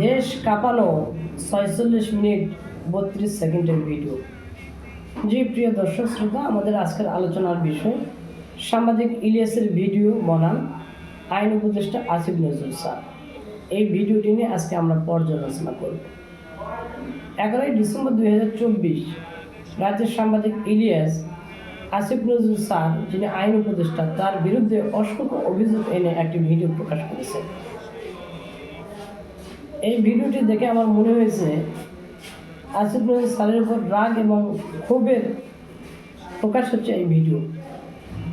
দেশ কাঁপানো ৪৬ মিনিট ৩২ সেকেন্ডের ভিডিও। জি প্রিয় দর্শক শ্রোতা, আমাদের আজকের আলোচনার বিষয় সাংবাদিক ইলিয়াসের ভিডিও বনাম আইন উপদেষ্টা আসিফ নজরুল স্যার। এই ভিডিওটি নিয়ে আজকে আমরা পর্যালোচনা করব। 11 ডিসেম্বর 2024 রাজ্যের সাংবাদিক ইলিয়াস আসিফ নজরুল স্যার, যিনি আইন উপদেষ্টা, তার বিরুদ্ধে অসংখ্য অভিযোগ এনে একটি ভিডিও প্রকাশ করেছেন। এই ভিডিওটি দেখে আমার মনে হয়েছে আসিফ নজরুল স্যারের উপর রাগ এবং ক্ষোভের প্রকাশ হচ্ছে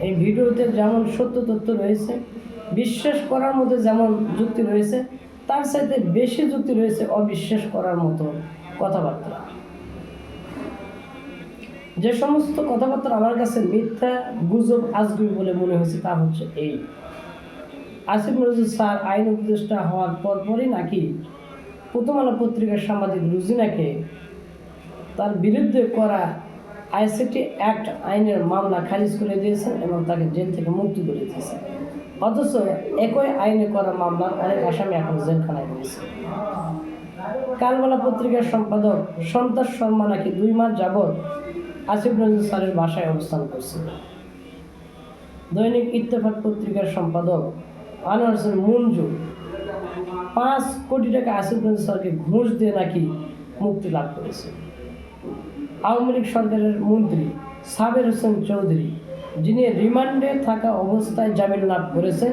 এই ভিডিওতে যেমন সত্য তথ্য রয়েছে, বিশ্বাস করার মতো যেমন যুক্তি রয়েছে, তার সাথে বেশি যুক্তি রয়েছে অবিশ্বাস করার মতো কথাবার্তা। যে সমস্ত কথাবার্তা আমার কাছে মিথ্যা, গুজব, আজগুবি বলে মনে হয়েছে তা হচ্ছে এই: আসিফ নজরুল স্যার আইন উপদেষ্টা হওয়ার পরপরই নাকি প্রথম আলো পত্রিকার সাংবাদিক রুজিনাকে তার বিরুদ্ধে করা আইসিটি অ্যাক্ট আইনের মামলা খারিজ করে দিয়েছেন এবং তাকে জেল থেকে মুক্তি করে দিয়েছেন। অথচ একই আইনে করা মামলার অনেক আসামি এখন জেলখানায় রয়েছে। কালবেলা পত্রিকার সম্পাদক সন্তোষ শর্মা নাকি 2 মাস যাবৎ আসিফ নজরুল স্যারের বাসায় অবস্থান করছিল। দৈনিক ইত্তেফাক পত্রিকার সম্পাদক আনোয়ার হোসেন মঞ্জু 5 কোটি টাকা আসিফ নজরুল স্যারকে ঘুষ দিয়ে নাকি মুক্তি লাভ করেছে। আওয়ামী লীগ সরকারের মন্ত্রী সাবের হোসেন চৌধুরী, যিনি রিমান্ডে থাকা অবস্থায় জামিন লাভ করেছেন,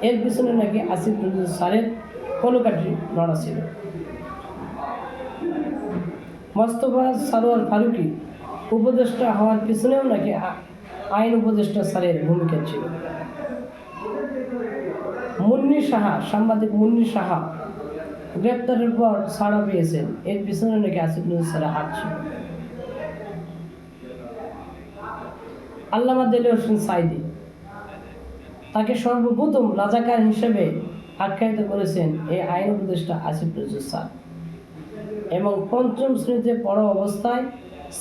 এর পিছনে নাকি আসিফ নজরুল স্যারের কলকাঠি নড়া ছিল। মোস্তফা সরোয়ার ফারুকী উপদেষ্টা হওয়ার পিছনেও নাকি আইন উপদেষ্টা স্যারের ভূমিকা ছিল। মুন্নি সাহা, সাংবাদিক মুন্নি সাহা গ্রেপ্তারের পর ছাড়া পেয়েছেন, এর পিছনে নাকি আসিফ নজরুল স্যারের হাত ছিল। আল্লামা দেলোয়ার হোসেন সাঈদী, তাকে সর্বপ্রথম রাজাকার হিসেবে আখ্যায়িত করেছেন এই আইন উপদেষ্টা আসিফ নজরুল স্যার। এবং 5ম শ্রেণীতে পড়া অবস্থায়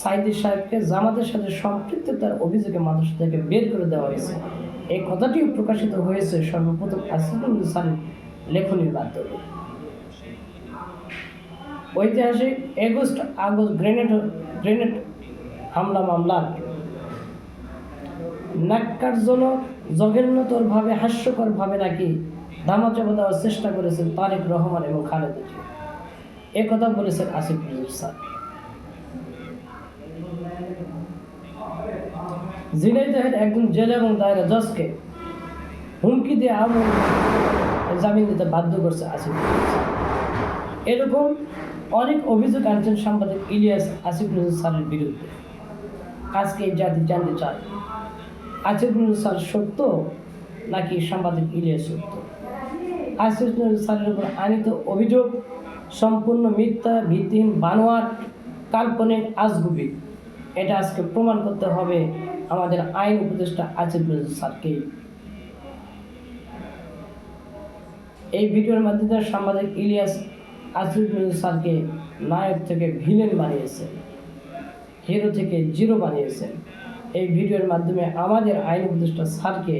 সাঈদী সাহেবকে জামাতের সাথে সম্পৃক্ততার অভিযোগে মাদ্রাসা থেকে বের করে দেওয়া হয়েছে। এই কথাটিও প্রকাশিত হয়েছে সর্বপ্রথম আসিফ নজরুল স্যারের লেখনীর মাধ্যমে। ঐতিহাসিক আগস্ট গ্রেনেড হামলা মামলার ন্যাক্কারজনক, জঘন্যতরভাবে, হাস্যকরভাবে নাকি ধামাচাপা দেওয়ার চেষ্টা করেছেন তারেক রহমান এবং খালেদা জিয়া। একথা বলেছেন আসিফ নজরুল স্যার। ঝিনাইদহের একজন জেলা এবং দায়রা জজকে হুমকি দিয়ে জামিন দিতে বাধ্য করছে আসিফ নজরুল স্যার। এরকম অনেক অভিযোগ আনছেন সাংবাদিক ইলিয়াস আসিফ নজরুল স্যারের বিরুদ্ধে। আজকে এই জাতি জানতে চায়, আসিফ নজরুল স্যার সত্য নাকি সাংবাদিক ইলিয়াস সত্য? আসিফ নজরুল স্যারের উপর আনিত অভিযোগ সম্পূর্ণ মিথ্যা, ভিত্তিহীন, বানোয়াট, কাল্পনিক, আজগুবি। এটা আজকে প্রমাণ করতে হবে আমাদের আইন উপদেষ্টা আসিফ নজরুল স্যারকে। এই ভিডিওর মাধ্যমে সাংবাদিক ইলিয়াস আসিফ নজরুল স্যারকে নায়ক থেকে ভিলেন বানিয়েছে, হিরো থেকে জিরো বানিয়েছেন। এই ভিডিওর মাধ্যমে আমাদের আইন উপদেষ্টা স্যারকে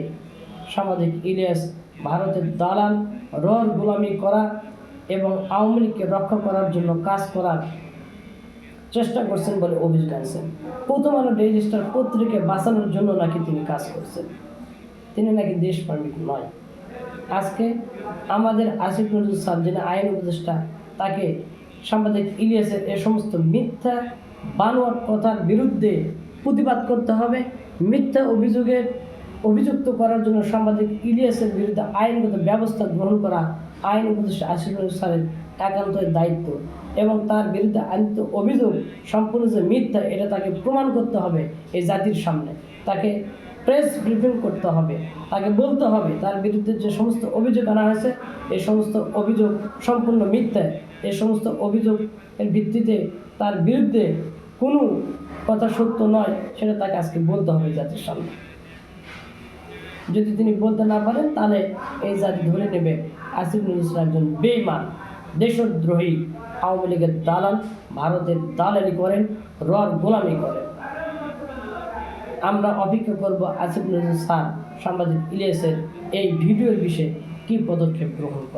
সাংবাদিক ইলিয়াস ভারতের দালাল, রর গোলামি করা এবং আওয়ামী লীগকে রক্ষা করার জন্য কাজ করার চেষ্টা করছেন বলে অভিযোগ আনছেন। প্রথম আলো ডেইলি স্টার পত্রিকা বাঁচানোর জন্য নাকি তিনি কাজ করছেন। তিনি নাকি দেশপ্রেমিক নয়। আজকে আমাদের আসিফ নজরুল স্যার, যিনি আইন উপদেষ্টা, তাকে সাংবাদিক ইলিয়াসের এ সমস্ত মিথ্যা, বানোয়াট কথার বিরুদ্ধে প্রতিবাদ করতে হবে। মিথ্যা অভিযুক্ত করার জন্য সাংবাদিক ইলিয়াসের বিরুদ্ধে আইনগত ব্যবস্থা গ্রহণ করা আইন উপদেষ্টা আসিফ নজরুল স্যারের একান্ত দায়িত্ব। এবং তার বিরুদ্ধে আনিত অভিযোগ সম্পূর্ণ যে মিথ্যা, এটা তাকে প্রমাণ করতে হবে এই জাতির সামনে। তাকে প্রেস ব্রিফিং করতে হবে, তাকে বলতে হবে তার বিরুদ্ধে যে সমস্ত অভিযোগ আনা হয়েছে, এই সমস্ত অভিযোগ সম্পূর্ণ মিথ্যা। এই সমস্ত অভিযোগের ভিত্তিতে তার বিরুদ্ধে কোনো কথা সত্য নয়, সেটা তাকে আজকে বলতে হবে জাতির সামনে। যদি তিনি বলতে না পারেন, তাহলে এই জাতি ধরে নেবে আসিফ নজরুল একজন বেঈমান, দেশদ্রোহী, আওয়ামী লীগের দালাল, ভারতের দালালি করেন, রর গোলামি করেন। আমরা অপেক্ষা করব আসিফ নজরুল স্যার সাংবাদিক ইলিয়াসের এই ভিডিওর বিষয়ে কী পদক্ষেপ গ্রহণ করে।